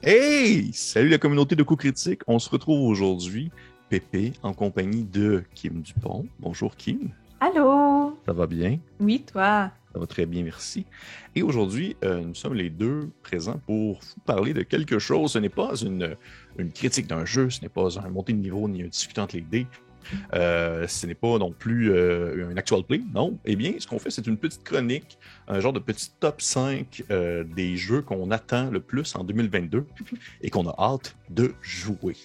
Hey! Salut la communauté de coups critiques. On se retrouve aujourd'hui, Pépé, en compagnie de Kim Dupont. Bonjour Kim, Allô? ça va bien? Oui, toi? Ça va très bien, merci. Et aujourd'hui, nous sommes les deux présents pour vous parler de quelque chose. Ce n'est pas une critique d'un jeu, ce n'est pas un montée de niveau ni un discutant entre les dés. Ce n'est pas non plus un actual play, non. Eh bien, ce qu'on fait, c'est une petite chronique, un genre de petit top 5 des jeux qu'on attend le plus en 2022 et qu'on a hâte de jouer.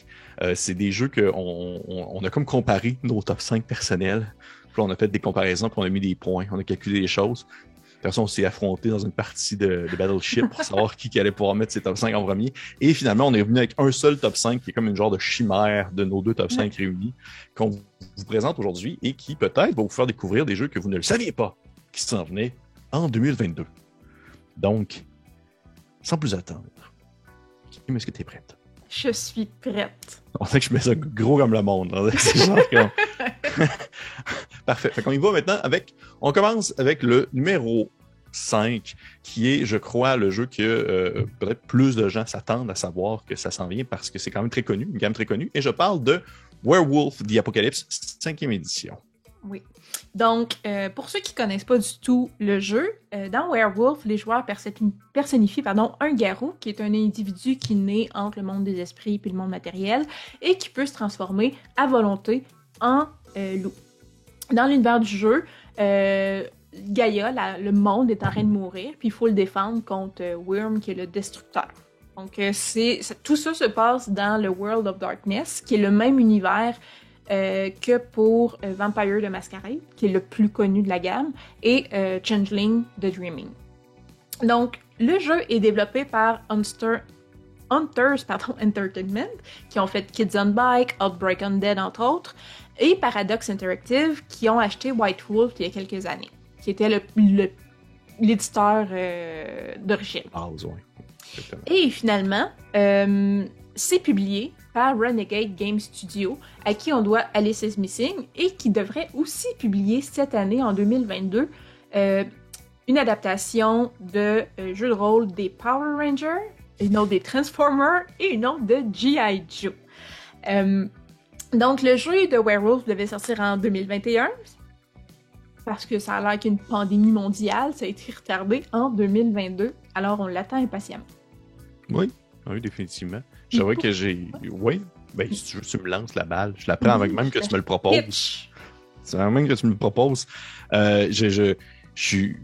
C'est des jeux qu'on a comme comparé nos top 5 personnels. Puis là, on a fait des comparaisons, puis on a mis des points, on a calculé des choses. De toute façon, on s'est affronté dans une partie de Battleship pour savoir qui allait pouvoir mettre ses top 5 en premier. Et finalement, on est revenu avec un seul top 5 qui est comme une genre de chimère de nos deux top 5 réunis qu'on vous présente aujourd'hui et qui peut-être va vous faire découvrir des jeux que vous ne le saviez pas qui s'en venaient en 2022. Donc, sans plus attendre, Kim, est-ce que tu es prête? Je suis prête. On sait que je mets ça gros comme le monde. C'est genre comme... Parfait. Fait qu'on y va maintenant avec... On commence avec le numéro 5, qui est, je crois, le jeu que peut-être plus de gens s'attendent à savoir que ça s'en vient parce que c'est quand même très connu, une gamme très connue. Et je parle de Werewolf the Apocalypse, 5e édition. Oui. Donc, pour ceux qui ne connaissent pas du tout le jeu, dans Werewolf, les joueurs personnifient un garou, qui est un individu qui naît entre le monde des esprits et le monde matériel, et qui peut se transformer à volonté en loup. Dans l'univers du jeu, Gaïa, le monde est en train de mourir, puis il faut le défendre contre Wyrm, qui est le destructeur. Donc, tout ça se passe dans le World of Darkness, qui est le même univers que pour Vampire the Masquerade, qui est le plus connu de la gamme, et Changeling the Dreaming. Donc, le jeu est développé par Hunters Entertainment, qui ont fait Kids on Bike, Outbreak Undead, entre autres, et Paradox Interactive, qui ont acheté White Wolf il y a quelques années, qui était l'éditeur d'origine. Ah, ouais. Exactement. Et finalement, c'est publié par Renegade Game Studio, à qui on doit Alice is Missing, et qui devrait aussi publier cette année, en 2022, une adaptation de jeu de rôle des Power Rangers, une autre des Transformers et une autre de G.I. Joe. Donc, le jeu de Werewolf devait sortir en 2021, parce que ça a l'air qu'une pandémie mondiale, ça a été retardé en 2022, alors on l'attend impatiemment. Oui, définitivement. J'avoue que j'ai... Oui, ben si tu veux, tu me lances la balle. Je la prends avec même que tu me le proposes. C'est même que tu me le proposes. Je suis...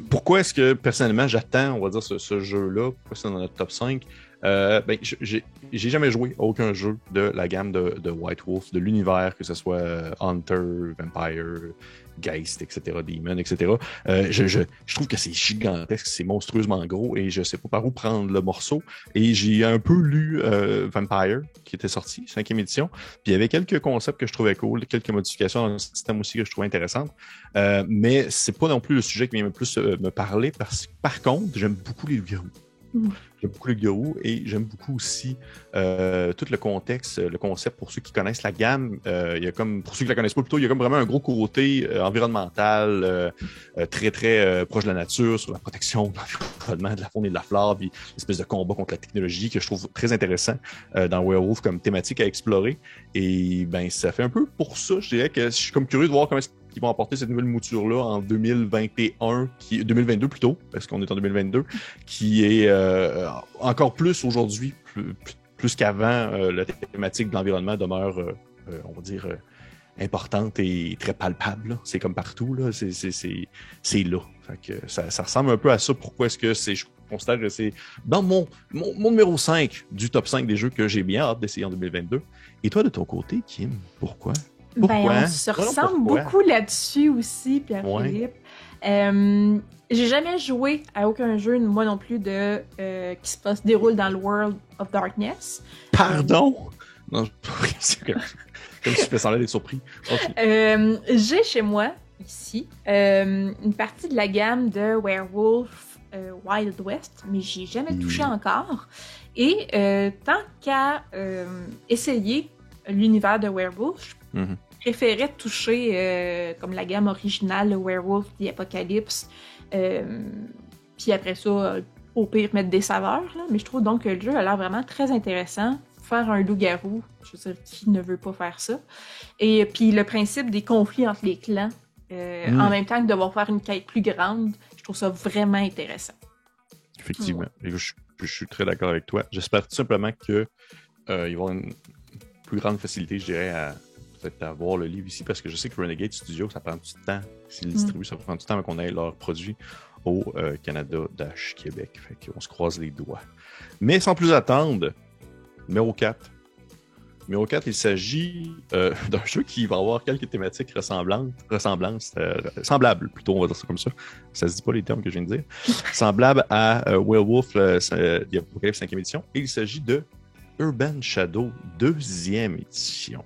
Pourquoi est-ce que, personnellement, j'attends, on va dire, ce jeu-là? Pourquoi c'est dans notre top 5? Ben, j'ai jamais joué à aucun jeu de la gamme de White Wolf, de l'univers, que ce soit Hunter, Vampire, Geist, etc., Demon, etc. Je trouve que c'est gigantesque, c'est monstrueusement gros et je sais pas par où prendre le morceau. Et j'ai un peu lu Vampire, qui était sorti, 5e édition, puis il y avait quelques concepts que je trouvais cool, quelques modifications dans le système aussi que je trouvais intéressantes. Mais c'est pas non plus le sujet qui vient le plus me parler, parce que par contre, j'aime beaucoup les verrous. J'aime beaucoup le garou et j'aime beaucoup aussi tout le contexte, le concept pour ceux qui connaissent la gamme. Il y a comme, pour ceux qui la connaissent pas plutôt, il y a comme vraiment un gros côté environnemental, très très proche de la nature, sur la protection de l'environnement, de la faune et de la flore, puis l'espèce de combat contre la technologie que je trouve très intéressant dans Werewolf comme thématique à explorer. Et ben ça fait un peu pour ça, je dirais que je suis comme curieux de voir comment qui vont apporter cette nouvelle mouture-là en 2021, 2022 plutôt, parce qu'on est en 2022, qui est encore plus aujourd'hui, plus qu'avant, la thématique de l'environnement demeure, on va dire, importante et très palpable. Là. C'est comme partout, là. C'est là. Fait que ça ressemble un peu à ça. Pourquoi est-ce que je considère que c'est dans mon numéro 5 du top 5 des jeux que j'ai bien hâte d'essayer en 2022. Et toi, de ton côté, Kim, pourquoi? Ben, on se ressemble beaucoup là-dessus aussi, Pierre-Philippe. Ouais. J'ai jamais joué à aucun jeu, moi non plus, qui se déroule dans le World of Darkness. Pardon? Non, c'est comme si je fais semblant d'être surpris. Okay. J'ai chez moi, ici, une partie de la gamme de Werewolf Wild West, mais j'y ai jamais touché encore. Et tant qu'à essayer l'univers de Werewolf, je préférais toucher comme la gamme originale, le Werewolf the Apocalypse. Puis après ça, au pire mettre des saveurs, là, mais je trouve donc que le jeu a l'air vraiment très intéressant. Faire un loup-garou, je veux dire, qui ne veut pas faire ça? Et puis le principe des conflits entre les clans, en même temps que devoir faire une quête plus grande, je trouve ça vraiment intéressant. Effectivement. Et je suis très d'accord avec toi. J'espère tout simplement qu'ils vont avoir une plus grande facilité, je dirais, à peut-être avoir le livre ici, parce que je sais que Renegade Studio, ça prend du temps. S'ils le distribuent, ça prend du temps avant qu'on ait leurs produits au Canada-Québec. Fait qu'on se croise les doigts. Mais sans plus attendre, numéro 4. Numéro 4, il s'agit d'un jeu qui va avoir quelques thématiques semblables, plutôt, on va dire ça comme ça. Ça se dit pas les termes que je viens de dire. Semblable à Werewolf, The Apocalypse 5e édition. Et il s'agit de Urban Shadow 2e édition.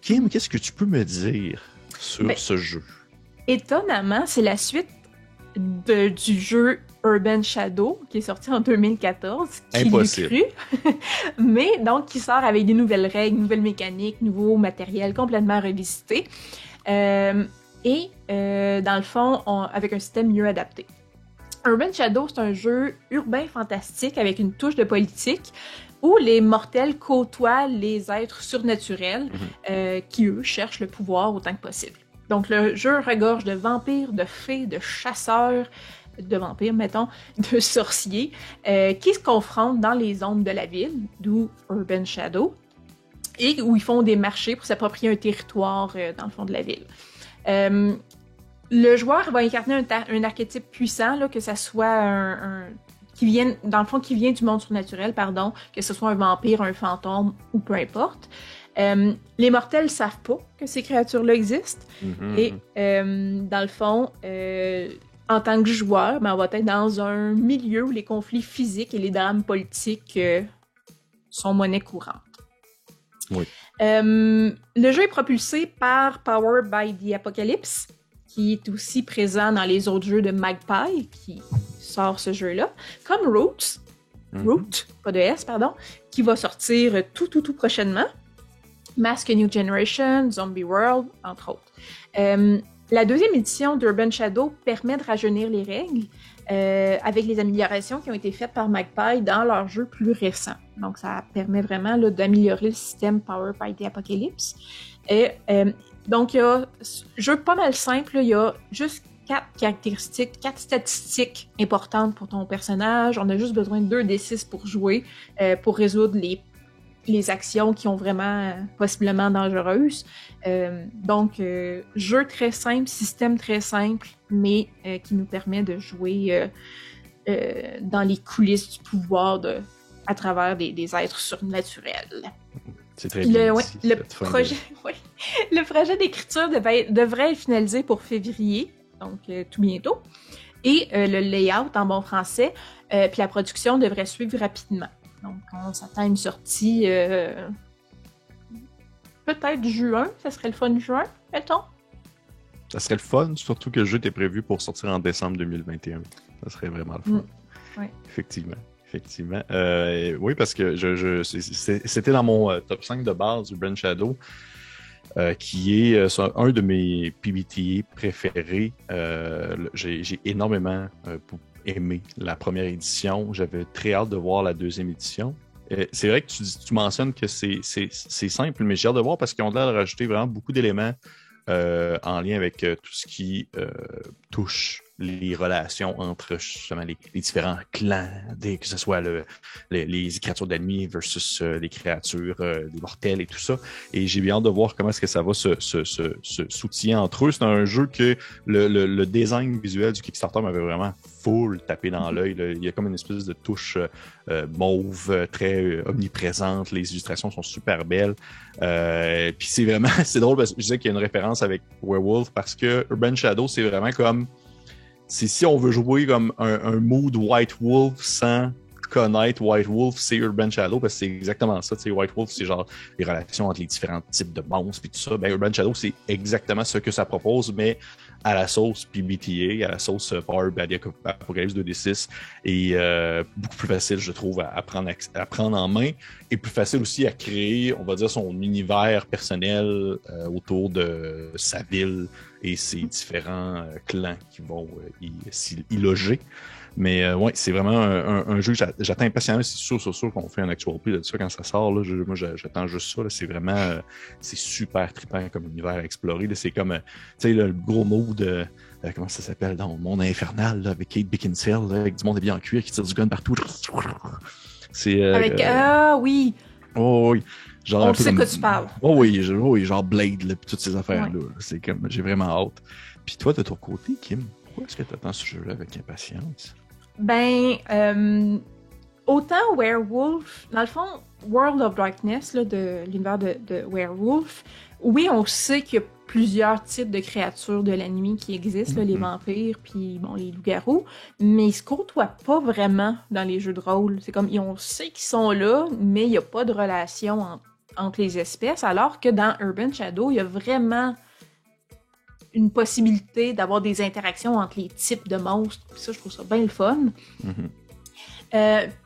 Kim, qu'est-ce que tu peux me dire sur ce jeu? Étonnamment, c'est la suite du jeu Urban Shadow, qui est sorti en 2014. Qui l'eût cru? Mais donc, qui sort avec des nouvelles règles, nouvelles mécaniques, nouveaux matériels complètement revisités. Dans le fond, avec un système mieux adapté. Urban Shadow, c'est un jeu urbain fantastique avec une touche de politique où les mortels côtoient les êtres surnaturels qui, eux, cherchent le pouvoir autant que possible. Donc, le jeu regorge de vampires, de fées, de chasseurs, de vampires, mettons, de sorciers, qui se confrontent dans les zones de la ville, d'où Urban Shadow, et où ils font des marchés pour s'approprier un territoire dans le fond de la ville. Le joueur va incarner un archétype puissant, là, que ça soit qui vient du monde surnaturel, pardon, que ce soit un vampire, un fantôme ou peu importe. Les mortels savent pas que ces créatures-là existent. Et dans le fond, en tant que joueur, on va être dans un milieu où les conflits physiques et les drames politiques sont monnaie courante. Oui. Le jeu est propulsé par Power by the Apocalypse, qui est aussi présent dans les autres jeux de Magpie, qui sort ce jeu-là, comme Root, pas de S, pardon, qui va sortir tout prochainement. Mask New Generation, Zombie World, entre autres. La deuxième édition d'Urban Shadow permet de rajeunir les règles avec les améliorations qui ont été faites par Magpie dans leurs jeux plus récents. Donc, ça permet vraiment là, d'améliorer le système Power by the Apocalypse. Donc, il y a un jeu pas mal simple. Il y a juste 4 statistiques importantes pour ton personnage. On a juste besoin de 2d6 pour jouer, pour résoudre les actions qui ont vraiment possiblement dangereuses. Donc, jeu très simple, système très simple, mais qui nous permet de jouer dans les coulisses du pouvoir à travers des êtres surnaturels. C'est très bien. Le projet d'écriture devrait être finalisé pour février, donc tout bientôt. Et le layout en bon français, puis la production devrait suivre rapidement. Donc, on s'attend à une sortie peut-être juin. Ça serait le fun juin, mettons. Ça serait le fun, surtout que le jeu était prévu pour sortir en décembre 2021. Ça serait vraiment le fun. Oui. Effectivement. Oui, parce que c'était dans mon top 5 de base du Urban Shadow, qui est un de mes PBTA préférés. J'ai énormément aimé la première édition. J'avais très hâte de voir la deuxième édition. C'est vrai que tu mentionnes que c'est simple, mais j'ai hâte de voir parce qu'ils ont l'air de rajouter vraiment beaucoup d'éléments en lien avec tout ce qui touche les relations entre justement les différents clans, que ce soit les créatures de la nuit versus les créatures des mortels et tout ça. Et j'ai bien hâte de voir comment est-ce que ça va se s'outiller entre eux. C'est un jeu que le design visuel du Kickstarter m'avait vraiment full tapé dans l'œil. Il y a comme une espèce de touche mauve, très omniprésente. Les illustrations sont super belles. Puis c'est drôle parce que je disais qu'il y a une référence avec Werewolf parce que Urban Shadow, c'est vraiment comme si on veut jouer comme un mood White Wolf sans connaître White Wolf, c'est Urban Shadow parce que c'est exactement ça. White Wolf, c'est genre les relations entre les différents types de monstres et tout ça. Ben, Urban Shadow, c'est exactement ce que ça propose, mais à la sauce PBTA, à la sauce Power by the Apocalypse 2D6 et beaucoup plus facile, je trouve, à prendre en main et plus facile aussi à créer, on va dire, son univers personnel autour de sa ville et ses différents clans qui vont y loger. Mais ouais, c'est vraiment un jeu que j'attends impatiemment. C'est sûr qu'on fait un actual play de ça quand ça sort. Là. Moi, j'attends juste ça. Là. C'est vraiment c'est super trippant comme univers à explorer. Là. C'est comme tu sais, le gros mode comment ça s'appelle dans le monde infernal là, avec Kate Beckinsale, là, avec du monde habillé en cuir qui tire du gun partout. C'est avec oui. Oh oui. Genre on sait de quoi tu parles. Oh oui, genre Blade, là, pis toutes ces affaires-là. Ouais. C'est comme, j'ai vraiment hâte. Puis toi, de ton côté, Kim, pourquoi est-ce que tu attends ce jeu-là avec impatience? Ben, autant Werewolf, dans le fond, World of Darkness, là, de l'univers de Werewolf, oui, on sait qu'il y a plusieurs types de créatures de l'anime qui existent, là, les vampires, puis bon, les loups-garous, mais ils se côtoient pas vraiment dans les jeux de rôle. C'est comme, on sait qu'ils sont là, mais il n'y a pas de relation entre les espèces, alors que dans Urban Shadow, il y a vraiment une possibilité d'avoir des interactions entre les types de monstres. Puis ça, je trouve ça bien le fun.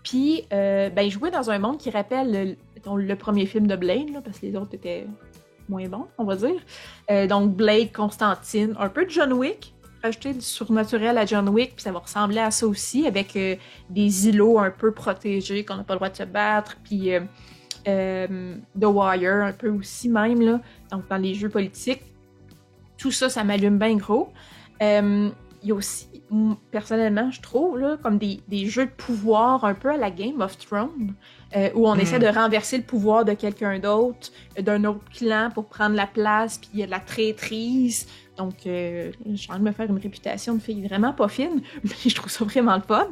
Puis, ben, jouer dans un monde qui rappelle le premier film de Blade, là, parce que les autres étaient moins bons, on va dire. Donc, Blade, Constantine, un peu de John Wick, rajouter du surnaturel à John Wick, puis ça va ressembler à ça aussi, avec des îlots un peu protégés, qu'on n'a pas le droit de se battre, puis The Wire, un peu aussi même, là, donc dans les jeux politiques. Tout ça, ça m'allume bien gros. Il y a aussi, personnellement, je trouve, là, comme des jeux de pouvoir un peu à la Game of Thrones, où on essaie de renverser le pouvoir de quelqu'un d'autre, d'un autre clan pour prendre la place, puis il y a de la traîtrise. Donc, j'ai envie de me faire une réputation de fille vraiment pas fine, mais je trouve ça vraiment le fun.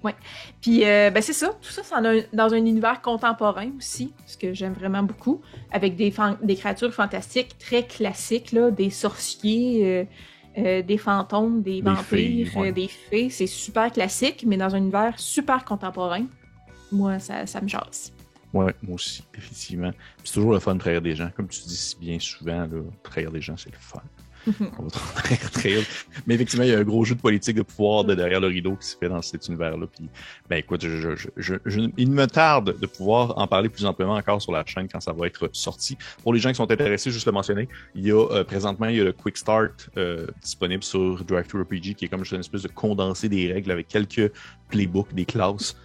Ouais. Puis, ben c'est ça. Tout ça, c'est dans un univers contemporain aussi, ce que j'aime vraiment beaucoup, avec des créatures fantastiques très classiques, là, des sorciers, des fantômes, des vampires, fées, ouais. Des fées. C'est super classique, mais dans un univers super contemporain. Moi, ça me jase. Ouais, moi aussi, effectivement. Puis c'est toujours le fun de trahir des gens. Comme tu dis si bien souvent, là, trahir des gens, c'est le fun. On va trahir. Mais effectivement, il y a un gros jeu de politique de pouvoir de derrière le rideau qui se fait dans cet univers-là. Puis, ben écoute, il me tarde de pouvoir en parler plus amplement encore sur la chaîne quand ça va être sorti. Pour les gens qui sont intéressés, juste le mentionner, il y a présentement il y a le Quick Start disponible sur DriveThruRPG qui est comme juste une espèce de condensé des règles avec quelques playbooks, des classes.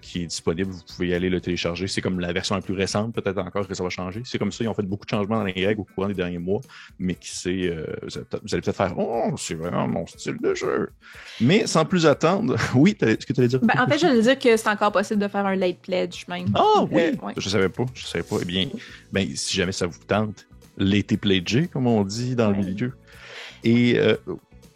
Qui est disponible, vous pouvez y aller le télécharger. C'est comme la version la plus récente, peut-être encore que ça va changer. C'est comme ça, ils ont fait beaucoup de changements dans les règles au courant des derniers mois, mais qui c'est, vous allez peut-être faire « Oh, c'est vraiment mon style de jeu! » Mais sans plus attendre, oui, est-ce que tu allais dire? Ben, en fait, j'allais dire que c'est encore possible de faire un late pledge même. Ah oui! Ouais. Je savais pas. Eh bien, ben, si jamais ça vous tente, l'été pledgé, comme on dit dans le milieu. Et...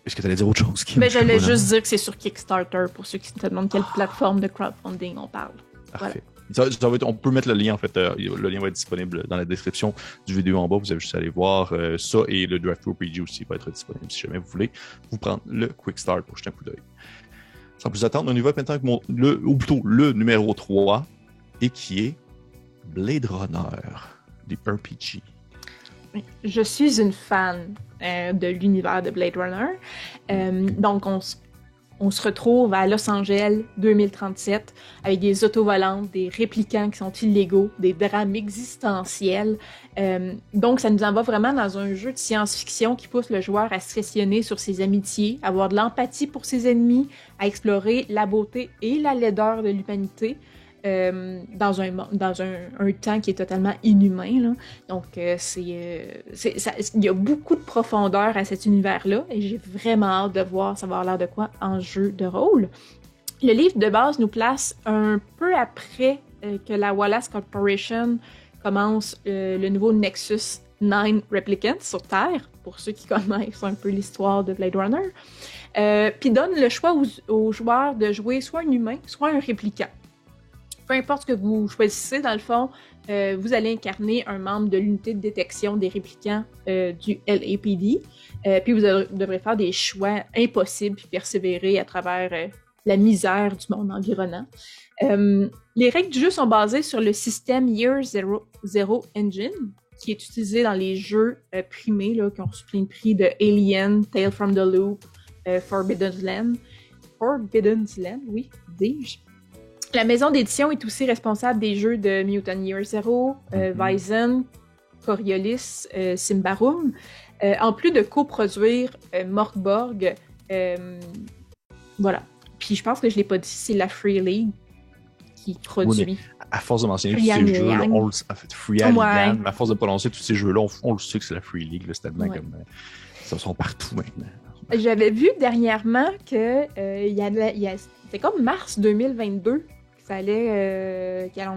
est-ce que tu allais dire autre chose? Ben, j'allais juste dire que c'est sur Kickstarter pour ceux qui se demandent quelle plateforme de crowdfunding on parle. Parfait. Voilà. On peut mettre le lien, en fait. Le lien va être disponible dans la description du vidéo en bas. Vous avez juste à aller voir ça et le DriveThruRPG aussi va être disponible si jamais vous voulez vous prendre le Quick Start pour jeter un coup d'œil. Sans plus attendre, on y va maintenant avec le numéro 3 et qui est Blade Runner, du RPG. Je suis une fan de l'univers de Blade Runner. Donc, on se retrouve à Los Angeles 2037 avec des autos volantes, des réplicants qui sont illégaux, des drames existentiels. Donc, ça nous envoie vraiment dans un jeu de science-fiction qui pousse le joueur à se questionner sur ses amitiés, à avoir de l'empathie pour ses ennemis, à explorer la beauté et la laideur de l'humanité. Dans un temps qui est totalement inhumain. Là. Donc, il y a beaucoup de profondeur à cet univers-là et j'ai vraiment hâte de voir ça va avoir l'air de quoi en jeu de rôle. Le livre de base nous place un peu après que la Wallace Corporation commence le nouveau Nexus 9 Replicants sur Terre, pour ceux qui connaissent un peu l'histoire de Blade Runner, puis donne le choix aux joueurs de jouer soit un humain, soit un répliquant. Peu importe ce que vous choisissez, dans le fond, vous allez incarner un membre de l'unité de détection des réplicants du LAPD. Puis vous devrez faire des choix impossibles puis persévérer à travers la misère du monde environnant. Les règles du jeu sont basées sur le système Year Zero Engine, qui est utilisé dans les jeux primés là, qui ont reçu plein de prix de Alien, Tale from the Loop, Forbidden Land, oui, dis-je. La maison d'édition est aussi responsable des jeux de Mutant Year Zero, Weizen, Coriolis, Symbaroum, en plus de coproduire Morkborg, Voilà. Puis je pense que je l'ai pas dit, c'est la Free League qui produit. Oui, à force de mentionner tous Free ces jeux-là, Ligan. Free Ligan, Ouais. mais à force de prononcer tous ces jeux-là, on le sait que c'est la Free League, là, c'est tellement Ouais. comme... ça sont partout maintenant. J'avais vu dernièrement que c'était comme mars 2022 qu'on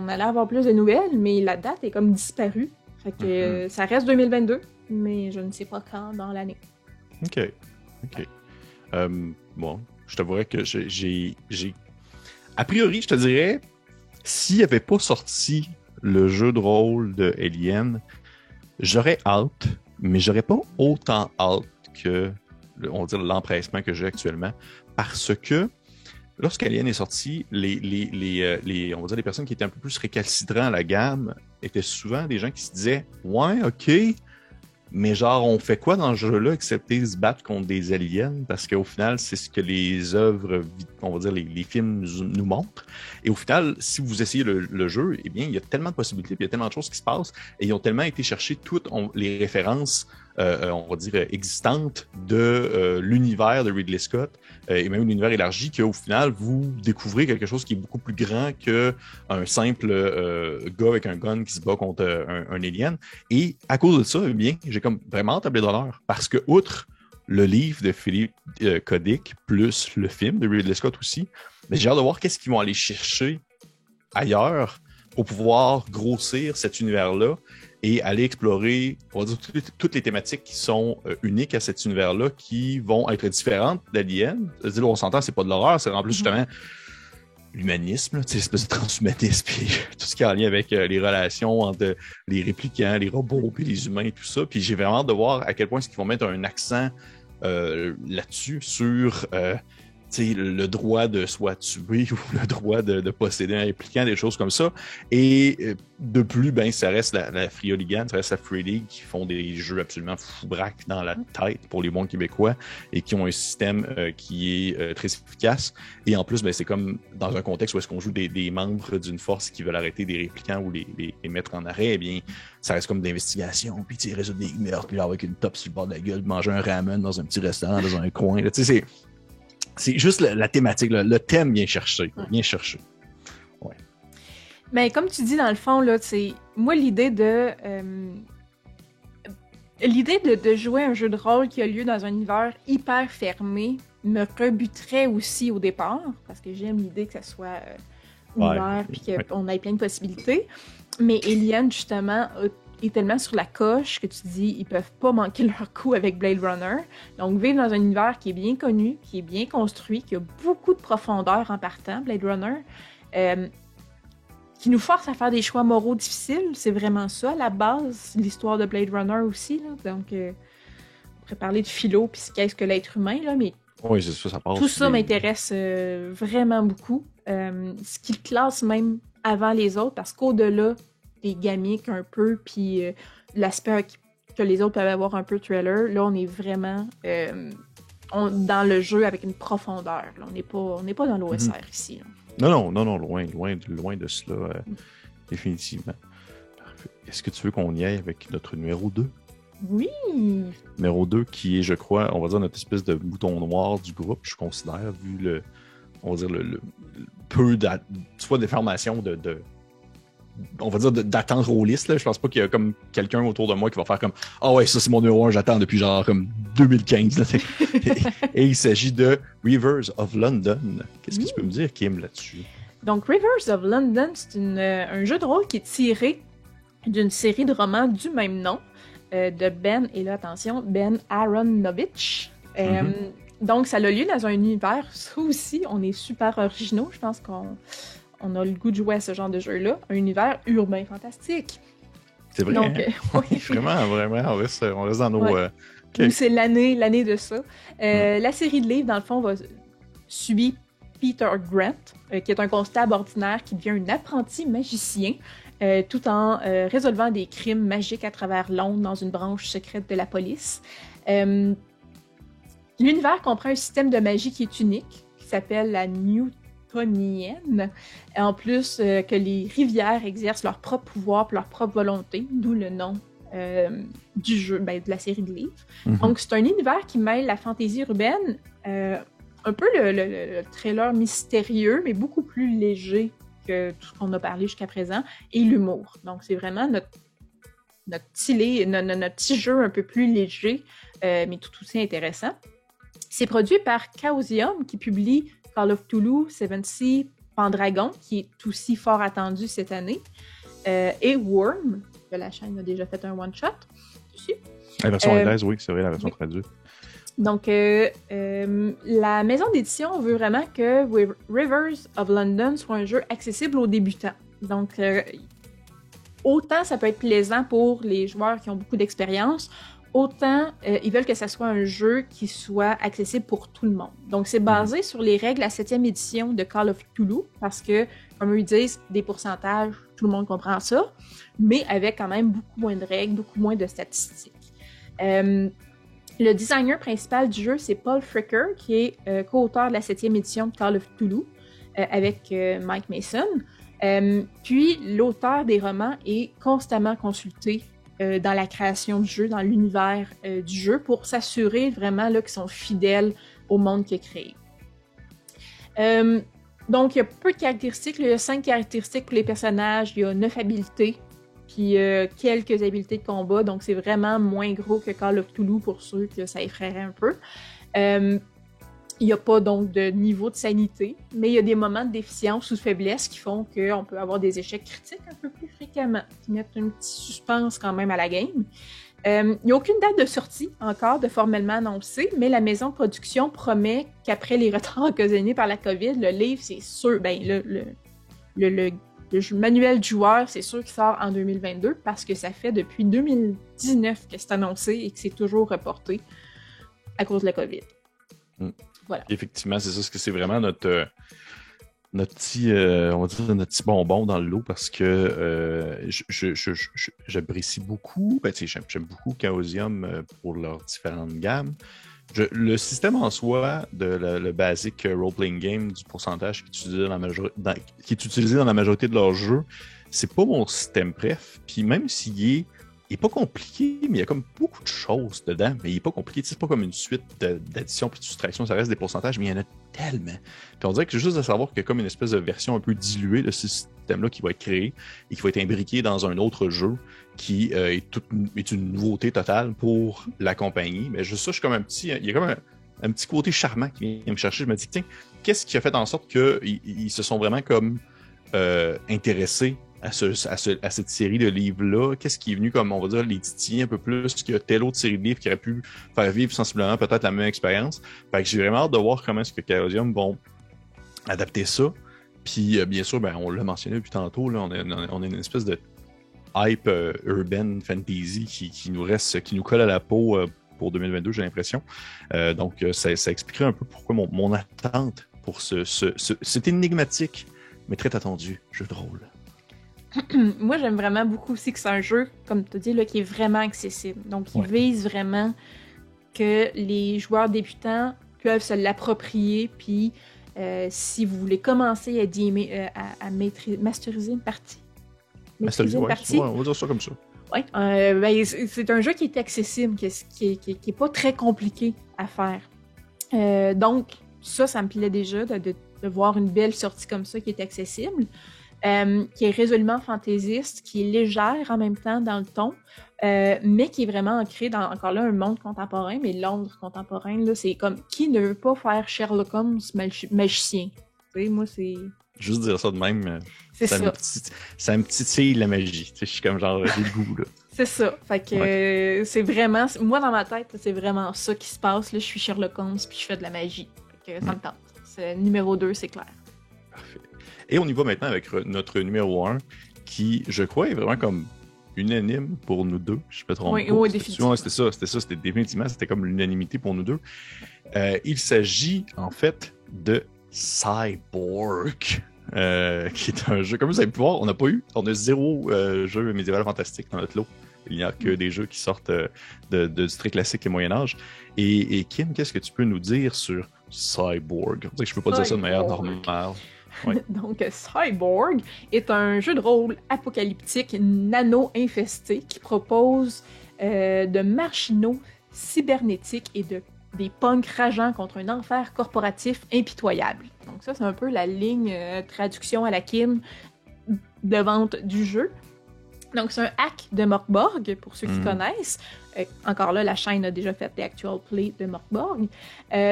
allait avoir plus de nouvelles, mais la date est comme disparue. Fait que ça reste 2022, mais je ne sais pas quand dans l'année. OK. Bon, je t'avouerais que j'ai... A priori, je te dirais, s'il n'y avait pas sorti le jeu de rôle de Alien, j'aurais hâte, mais j'aurais pas autant hâte que, on va dire, l'empressement que j'ai actuellement, parce que lorsqu'Alien est sorti, on va dire, les personnes qui étaient un peu plus récalcitrants à la gamme étaient souvent des gens qui se disaient « Ouais, OK, mais genre, on fait quoi dans ce jeu-là, excepté se battre contre des aliens? » Parce qu'au final, c'est ce que les œuvres, on va dire, les films nous montrent. Et au final, si vous essayez le jeu, eh bien, il y a tellement de possibilités, puis il y a tellement de choses qui se passent, et ils ont tellement été chercher toutes les références, on va dire, existantes de l'univers de Ridley Scott, et même l'univers élargi, qu'au final, vous découvrez quelque chose qui est beaucoup plus grand qu'un simple gars avec un gun qui se bat contre un alien. Et à cause de ça, eh bien, j'ai comme vraiment hâte à Blade Runner, parce que outre le livre de Philippe K. Dick, plus le film de Ridley Scott aussi, mais j'ai hâte de voir qu'est-ce qu'ils vont aller chercher ailleurs pour pouvoir grossir cet univers-là et aller explorer, on va dire, toutes les thématiques qui sont uniques à cet univers-là, qui vont être différentes d'Alien. Là, on s'entend, c'est pas de l'horreur, c'est en plus justement l'humanisme, l'espèce de transhumanisme, puis tout ce qui est en lien avec les relations entre les réplicants, les robots, puis les humains, tout ça. Puis j'ai vraiment hâte de voir à quel point est-ce qu'ils vont mettre un accent là-dessus, sur le droit de soit tuer ou le droit de posséder un répliquant, des choses comme ça. Et de plus, ben, ça reste la Free Ligan, ça reste la Free League qui font des jeux absolument foubraques dans la tête pour les bons Québécois et qui ont un système qui est très efficace. Et en plus, ben, c'est comme dans un contexte où est-ce qu'on joue des membres d'une force qui veulent arrêter des répliquants ou les mettre en arrêt, eh bien, ça reste comme d'investigation, puis résoudre des meurtres, puis avec une top sur le bord de la gueule, manger un ramen dans un petit restaurant, dans un coin. Tu sais, c'est juste la thématique, le thème bien cherché. Bien cherché. Ouais. Mais comme tu dis, dans le fond, là, moi, l'idée de jouer un jeu de rôle qui a lieu dans un univers hyper fermé me rebuterait aussi au départ, parce que j'aime l'idée que ça soit ouvert puis qu'on ait plein de possibilités. Mais Alien, justement, est tellement sur la coche que tu dis ils peuvent pas manquer leur coup avec Blade Runner. Donc vivre dans un univers qui est bien connu, qui est bien construit, qui a beaucoup de profondeur en partant, Blade Runner, qui nous force à faire des choix moraux difficiles, c'est vraiment ça, à la base, l'histoire de Blade Runner aussi. Là. Donc on pourrait parler de philo puis qu'est-ce que l'être humain, là, mais oui, c'est ça passe. Tout ça m'intéresse vraiment beaucoup. Ce qui le classe même avant les autres, parce qu'au-delà des gamiques un peu, puis l'aspect que les autres peuvent avoir un peu trailer, là, on est vraiment dans le jeu avec une profondeur. Là. On n'est pas dans l'OSR ici. Là. Non, loin de cela, définitivement. Parfait. Est-ce que tu veux qu'on y aille avec notre numéro 2? Oui! Numéro 2, qui est, je crois, on va dire notre espèce de bouton noir du groupe, je considère, vu on va dire le peu soit d'informations on va dire d'attente rôliste, là. Je pense pas qu'il y a comme quelqu'un autour de moi qui va faire comme « Ah ouais, ça c'est mon numéro 1, j'attends depuis genre comme 2015. » Et il s'agit de Rivers of London. Qu'est-ce que tu peux me dire, Kim, là-dessus? Donc, Rivers of London, c'est un jeu de rôle qui est tiré d'une série de romans du même nom de Ben, et là, attention, Ben Aronovich. Donc, ça a lieu dans un univers, ça aussi, on est super originaux. Je pense qu'on a le goût de jouer à ce genre de jeu-là. Un univers urbain fantastique. C'est vrai. Donc, oui. Vraiment, on reste dans nos... Okay. C'est l'année de ça. La série de livres, dans le fond, va suivre Peter Grant, qui est un constable ordinaire qui devient un apprenti magicien, tout en résolvant des crimes magiques à travers Londres dans une branche secrète de la police. L'univers comprend un système de magie qui est unique, qui s'appelle la Newtonienne. En plus que les rivières exercent leur propre pouvoir et leur propre volonté, d'où le nom de la série de livres. Donc c'est un univers qui mêle la fantaisie urbaine, un un peu le trailer mystérieux, mais beaucoup plus léger que tout ce qu'on a parlé jusqu'à présent, et l'humour. Donc, c'est vraiment notre petit jeu un peu plus léger, mais tout aussi intéressant. C'est produit par Chaosium, qui publie Call of Cthulhu, Seven Sea, Pendragon, qui est aussi fort attendu cette année, et Worm, que la chaîne a déjà fait un one-shot dessus. La version anglaise, oui, c'est vrai, la version traduite. Donc, la maison d'édition veut vraiment que Rivers of London soit un jeu accessible aux débutants. Donc, autant ça peut être plaisant pour les joueurs qui ont beaucoup d'expérience, autant ils veulent que ça soit un jeu qui soit accessible pour tout le monde. Donc, c'est basé sur les règles de la 7e édition de Call of Cthulhu, parce que, comme eux disent, des pourcentages, tout le monde comprend ça, mais avec quand même beaucoup moins de règles, beaucoup moins de statistiques. Le designer principal du jeu, c'est Paul Fricker, qui est co-auteur de la 7e édition de Call of Cthulhu, avec Mike Mason. Puis, l'auteur des romans est constamment consulté dans la création du jeu, dans l'univers du jeu, pour s'assurer vraiment là, qu'ils sont fidèles au monde qu'il a créé. Donc, il y a peu de caractéristiques. Là, il y a 5 caractéristiques pour les personnages, il y a 9 habiletés, puis quelques habiletés de combat, donc c'est vraiment moins gros que Call of Cthulhu pour ceux que ça effraierait un peu. Il n'y a pas donc de niveau de sanité, mais il y a des moments de déficience ou de faiblesse qui font qu'on peut avoir des échecs critiques un peu plus fréquemment, qui mettent un petit suspense quand même à la game. Il n'y a aucune date de sortie encore de formellement annoncée, mais la maison de production promet qu'après les retards occasionnés par la COVID, le livre, c'est sûr, le manuel du joueur, c'est sûr qu'il sort en 2022 parce que ça fait depuis 2019 que c'est annoncé et que c'est toujours reporté à cause de la COVID. Voilà. Effectivement, c'est ça, parce que c'est vraiment notre petit, on va dire notre petit bonbon dans le lot parce que j'apprécie beaucoup, j'aime beaucoup Chaosium pour leurs différentes gammes. Le système en soi de le basic role-playing game du pourcentage qui est utilisé dans la majorité de leurs jeux, c'est pas mon système préf. Puis même s'il est pas compliqué, mais il y a comme beaucoup de choses dedans, mais il est pas compliqué. C'est pas comme une suite d'addition puis de soustraction, ça reste des pourcentages, mais il y en a tellement. Puis on dirait que juste de savoir qu'il y a comme une espèce de version un peu diluée de ce système-là qui va être créé et qui va être imbriqué dans un autre jeu qui est une nouveauté totale pour la compagnie. Mais juste ça, il y a comme un petit côté charmant qui vient me chercher. Je me dis, tiens, qu'est-ce qui a fait en sorte qu'ils se sont vraiment comme intéressés à cette série de livres-là? Qu'est-ce qui est venu comme, on va dire, les titiller un peu plus que telle autre série de livres qui aurait pu faire vivre sensiblement peut-être la même expérience? Fait que j'ai vraiment hâte de voir comment est-ce que Chaosium vont adapter ça. Puis, bien sûr, on l'a mentionné depuis tantôt, là, on a une espèce de hype urban fantasy qui nous colle à la peau pour 2022, j'ai l'impression. Donc, ça expliquerait un peu pourquoi mon attente pour cet énigmatique, mais très attendu jeu de rôle. Moi, j'aime vraiment beaucoup aussi que c'est un jeu, comme tu as dit, là, qui est vraiment accessible. Donc, il vise vraiment que les joueurs débutants peuvent se l'approprier. Puis, si vous voulez commencer à masteriser une partie. Maîtriser une partie. On va dire ça comme ça. Oui, c'est un jeu qui est accessible, qui est pas très compliqué à faire. Donc, ça me plaît déjà de voir une belle sortie comme ça qui est accessible. Qui est résolument fantaisiste, qui est légère en même temps dans le ton, mais qui est vraiment ancré dans, encore là, un monde contemporain, mais Londres contemporain, là, c'est comme, qui ne veut pas faire Sherlock Holmes magicien? Tu sais, moi, c'est... Juste dire ça de même, ça me titille la magie. Tu sais, je suis comme genre, j'ai le goût, là. C'est ça. Fait que c'est vraiment... Moi, dans ma tête, c'est vraiment ça qui se passe. Là, je suis Sherlock Holmes, puis je fais de la magie. Fait que ça me tente. C'est numéro 2, c'est clair. Parfait. Et on y va maintenant avec notre numéro 1, qui, je crois, est vraiment comme unanime pour nous deux. Je me trompe pas. Oui, définitivement. C'était définitivement, c'était comme l'unanimité pour nous deux. Il s'agit, en fait, de Cyborg, qui est un jeu, comme vous avez pu voir, on a 0 jeu médiéval fantastique dans notre lot. Il n'y a que des jeux qui sortent du très classique et Moyen-Âge. Et Kim, qu'est-ce que tu peux nous dire sur Cyborg? Je peux pas dire ça de manière normale. Oui. Donc, Cyborg est un jeu de rôle apocalyptique nano-infesté qui propose de marginaux cybernétiques et de des punks rageant contre un enfer corporatif impitoyable. Donc ça, c'est un peu la ligne traduction à la Kim de vente du jeu. Donc c'est un hack de Mörk Borg, pour ceux qui connaissent. Encore là, la chaîne a déjà fait des actual plays de Mörk Borg.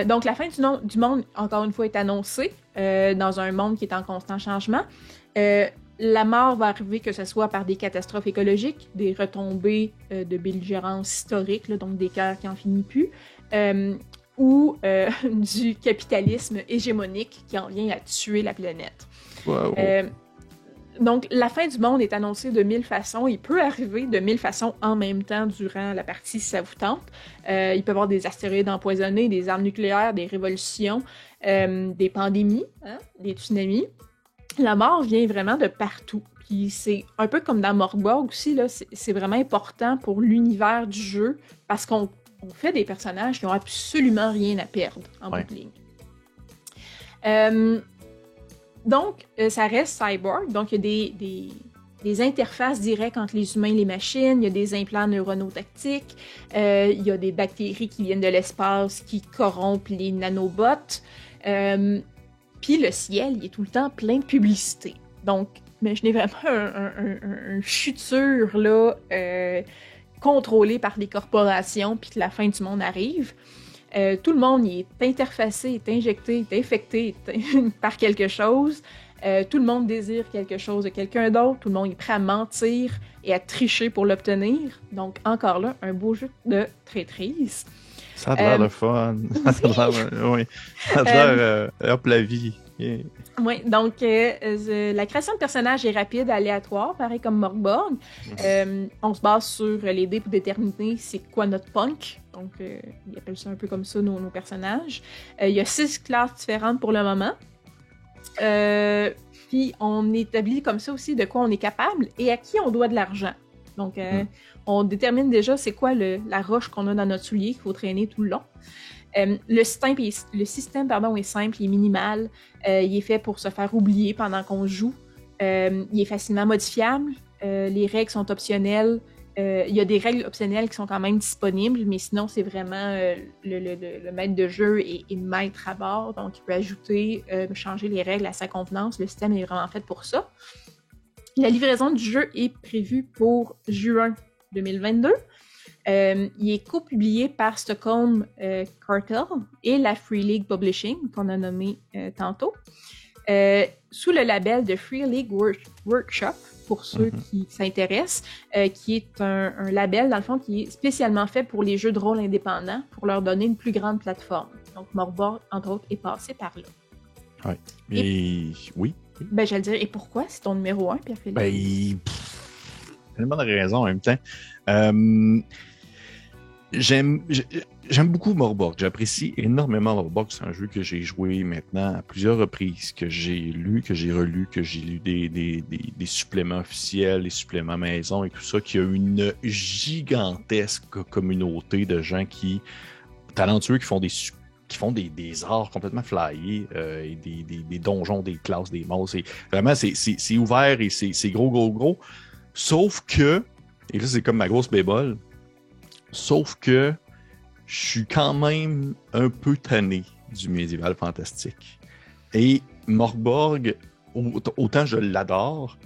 Donc la fin du monde, encore une fois, est annoncée dans un monde qui est en constant changement. La mort va arriver, que ce soit par des catastrophes écologiques, des retombées de belligérance historique, là, donc des guerres qui n'en finissent plus, ou du capitalisme hégémonique qui en vient à tuer la planète. Wow. Donc, la fin du monde est annoncée de 1000 façons. Il peut arriver de 1000 façons en même temps durant la partie, si ça vous tente. Il peut y avoir des astéroïdes empoisonnés, des armes nucléaires, des révolutions, des pandémies, des tsunamis. La mort vient vraiment de partout. Puis c'est un peu comme dans Mörk Borg aussi, là, c'est vraiment important pour l'univers du jeu parce qu'on fait des personnages qui n'ont absolument rien à perdre en bout de ligne. Donc, ça reste cyborg. Donc, il y a des interfaces directes entre les humains et les machines. Il y a des implants neuronaux tactiques. Il y a des bactéries qui viennent de l'espace qui corrompent les nanobots. Puis le ciel, il est tout le temps plein de publicité. Donc, imaginez vraiment un futur là, contrôlé par des corporations, puis que la fin du monde arrive. Tout le monde y est interfacé, est injecté, est infecté par quelque chose. Tout le monde désire quelque chose de quelqu'un d'autre. Tout le monde est prêt à mentir et à tricher pour l'obtenir. Donc, encore là, un beau jeu de traîtrise. Ça a l'air de fun. Ça a l'air, hop, la vie. Yeah. Oui, donc la création de personnages est rapide, aléatoire, pareil comme Mörk Borg. On se base sur les dés pour déterminer c'est quoi notre punk. Donc, ils appellent ça un peu comme ça nos personnages. Il y a 6 classes différentes pour le moment. Puis, on établit comme ça aussi de quoi on est capable et à qui on doit de l'argent. Donc, on détermine déjà c'est quoi la roche qu'on a dans notre soulier qu'il faut traîner tout le long. Le système est simple, il est minimal. Il est fait pour se faire oublier pendant qu'on joue. Il est facilement modifiable. Les règles sont optionnelles. Il y a des règles optionnelles qui sont quand même disponibles, mais sinon, c'est vraiment le maître de jeu est maître à bord. Donc, il peut ajouter, changer les règles à sa convenance. Le système est vraiment fait pour ça. La livraison du jeu est prévue pour juin 2022. Il est co-publié par Stockholm Cartel et la Free League Publishing, qu'on a nommé tantôt, sous le label de Free League Workshop, pour ceux qui s'intéressent, qui est un label, dans le fond, qui est spécialement fait pour les jeux de rôle indépendants, pour leur donner une plus grande plateforme. Donc, Mörk Borg, entre autres, est passé par là. Ouais. Et oui. Ben, j'allais dire, et pourquoi c'est ton numéro 1, Pierre-Philippe? Ben, tellement de raisons en même temps. J'aime beaucoup Mörk Borg. J'apprécie énormément Mörk Borg. C'est un jeu que j'ai joué maintenant à plusieurs reprises, que j'ai lu, que j'ai relu, que j'ai lu des suppléments officiels, des suppléments maison et tout ça, qui a une gigantesque communauté de gens talentueux qui font des arts complètement flyés, et des donjons, des classes, des monstres. C'est ouvert et c'est gros. Sauf que, et là c'est comme ma grosse bébole, sauf que je suis quand même un peu tanné du médiéval fantastique. Et Mörk Borg, autant je l'adore,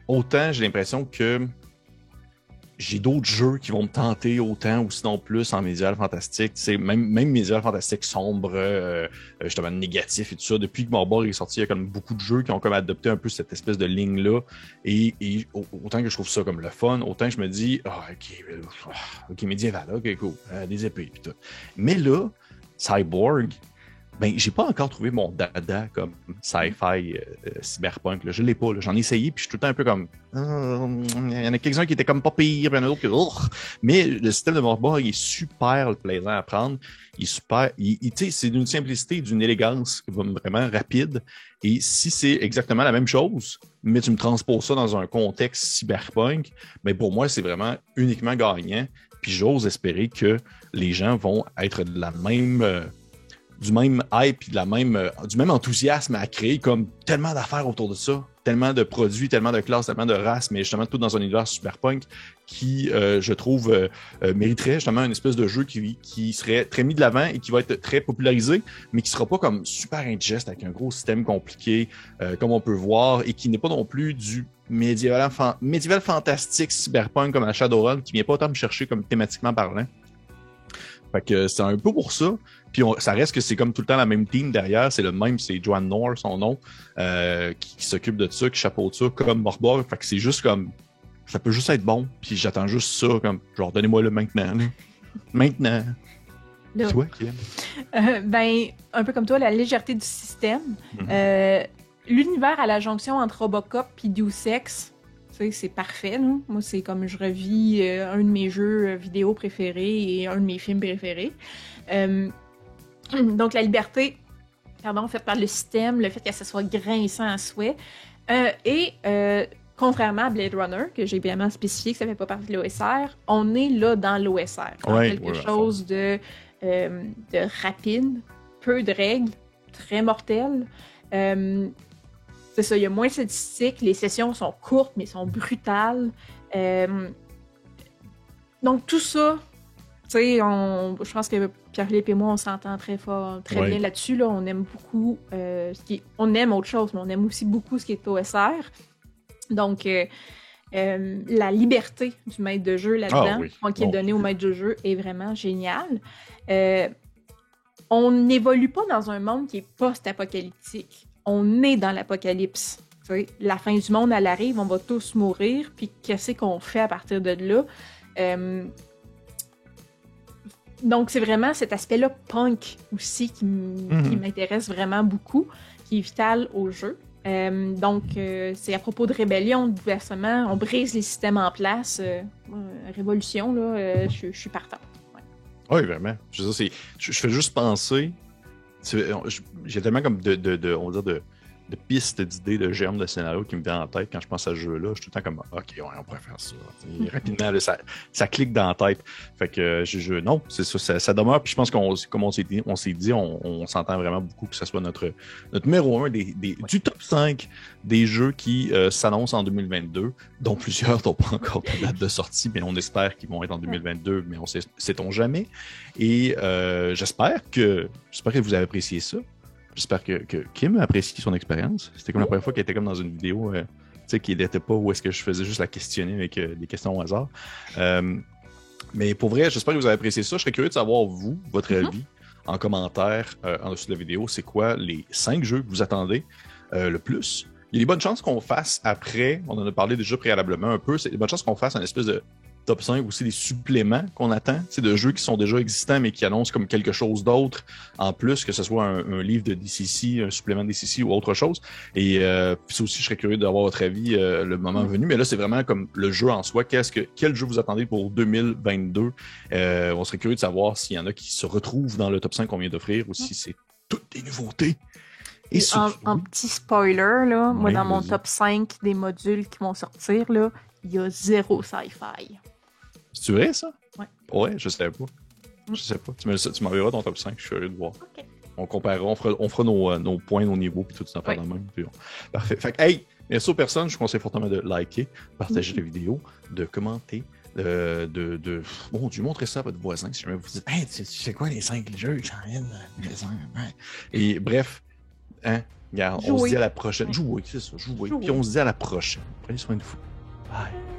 autant j'ai l'impression que j'ai d'autres jeux qui vont me tenter autant ou sinon plus en médiéval fantastique. C'est même médiéval fantastique sombre, justement négatif et tout ça. Depuis que Mörk Borg est sorti, il y a comme beaucoup de jeux qui ont comme adopté un peu cette espèce de ligne-là. Et autant que je trouve ça comme le fun, autant que je me dis, ok, médiéval, ok, cool, des épées et tout. Mais là, Cyborg, ben, j'ai pas encore trouvé mon dada comme sci-fi cyberpunk. Là. Je l'ai pas. Là. J'en ai essayé, puis je suis tout le temps un peu comme... Il y en a quelques-uns qui étaient comme pas pire, puis il y en a d'autres qui... Mais le système de Mörk Borg, il est super plaisant à prendre. Il est super... c'est d'une simplicité, d'une élégance vraiment rapide. Et si c'est exactement la même chose, mais tu me transposes ça dans un contexte cyberpunk, ben pour moi, c'est vraiment uniquement gagnant. Puis j'ose espérer que les gens vont être de la même... du même hype et du même enthousiasme à créer comme tellement d'affaires autour de ça. tellement de produits, tellement de classes, tellement de races, mais justement tout dans un univers cyberpunk qui, je trouve, mériterait justement une espèce de jeu qui serait très mis de l'avant et qui va être très popularisé, mais qui sera pas comme super indigeste avec un gros système compliqué, comme on peut voir, et qui n'est pas non plus du médiéval fantastique cyberpunk comme à Shadowrun, qui vient pas autant me chercher comme thématiquement parlant. Fait que c'est un peu pour ça. Puis ça reste que c'est comme tout le temps la même team derrière. C'est le même, c'est Joanne Noor, son nom, qui s'occupe de ça, qui chapeaute ça comme Morborg. Fait que c'est juste comme... Ça peut juste être bon. Puis j'attends juste ça, comme genre, donnez-moi-le maintenant. Là. Maintenant. Là. Toi, Kim? Ben, un peu comme toi, la légèreté du système. L'univers à la jonction entre Robocop et Deus Ex, c'est parfait. Là. Moi, c'est comme je revis un de mes jeux vidéo préférés et un de mes films préférés. Donc, la liberté, faite par le système, le fait que ça soit grinçant à souhait. Contrairement à Blade Runner, que j'ai bien spécifié que ça ne fait pas partie de l'OSR, on est là dans l'OSR. Quelque chose de rapide, peu de règles, très mortel. C'est ça, il y a moins de statistiques, les sessions sont courtes, mais sont brutales. Donc, tout ça, tu sais, je pense que Pierre-Philippe et moi, on s'entend très bien là-dessus. Là. On aime beaucoup on aime autre chose, mais on aime aussi beaucoup ce qui est OSR. Donc, la liberté du maître de jeu là-dedans, qui est donnée au maître de jeu, est vraiment géniale. On n'évolue pas dans un monde qui est post-apocalyptique. On est dans l'apocalypse. T'sais, la fin du monde, elle arrive, on va tous mourir, puis qu'est-ce qu'on fait à partir de là? Donc, c'est vraiment cet aspect-là punk aussi qui m'intéresse vraiment beaucoup, qui est vital au jeu. Donc, c'est à propos de rébellion, de bouleversement, on brise les systèmes en place. Révolution, là, je suis partante. Oui, vraiment. Je fais juste penser. J'ai tellement comme on va dire de pistes d'idées, de germes de scénario qui me viennent en tête quand je pense à ce jeu-là. Je suis tout le temps comme, OK, on pourrait faire ça. Rapidement, là, ça clique dans la tête. Fait que non, c'est ça demeure. Puis je pense comme on s'est dit, on s'entend vraiment beaucoup que ce soit notre numéro 1 du top 5 des jeux qui s'annoncent en 2022, dont plusieurs n'ont pas encore de date de sortie, mais on espère qu'ils vont être en 2022, mais sait-on jamais. Et j'espère que vous avez apprécié ça. J'espère que Kim a apprécié son expérience. C'était comme la première fois qu'elle était comme dans une vidéo, tu sais, qui n'était pas où est-ce que je faisais juste la questionner avec des questions au hasard. Mais pour vrai, j'espère que vous avez apprécié ça. Je serais curieux de savoir, vous, votre avis en commentaire en dessous de la vidéo. C'est quoi les 5 jeux que vous attendez le plus? Il y a des bonnes chances qu'on fasse après, on en a parlé déjà préalablement un peu, c'est des bonnes chances qu'on fasse un espèce de top 5 aussi des suppléments qu'on attend, c'est de jeux qui sont déjà existants mais qui annoncent comme quelque chose d'autre en plus, que ce soit un livre de DCC, un supplément de DCC ou autre chose. Et puis aussi, je serais curieux d'avoir votre avis le moment venu. Mais là, c'est vraiment comme le jeu en soi. Quel jeu vous attendez pour 2022? On serait curieux de savoir s'il y en a qui se retrouvent dans le top 5 qu'on vient d'offrir ou si c'est toutes des nouveautés. Et en petit spoiler, là, moi, dans mon top 5 des modules qui vont sortir, là, il y a 0 sci-fi. C'est vrai, ça? Ouais. Ouais, je sais pas. Je sais pas. Tu m'enverras ton top 5, je suis curieux de voir. OK. On comparera, on fera nos points, nos niveaux, puis tout ça dans le même. Puis parfait. Fait que, hey, merci aux personnes, je vous conseille fortement de liker, partager la vidéo, de commenter, bon Dieu, montrez ça à votre voisin si jamais vous dites, hey, tu sais quoi les 5 jeux que j'en ai, Et bref, regarde, on se dit à la prochaine. Jouez, c'est ça, jouez. Puis on se dit à la prochaine. Prenez soin de vous. Bye.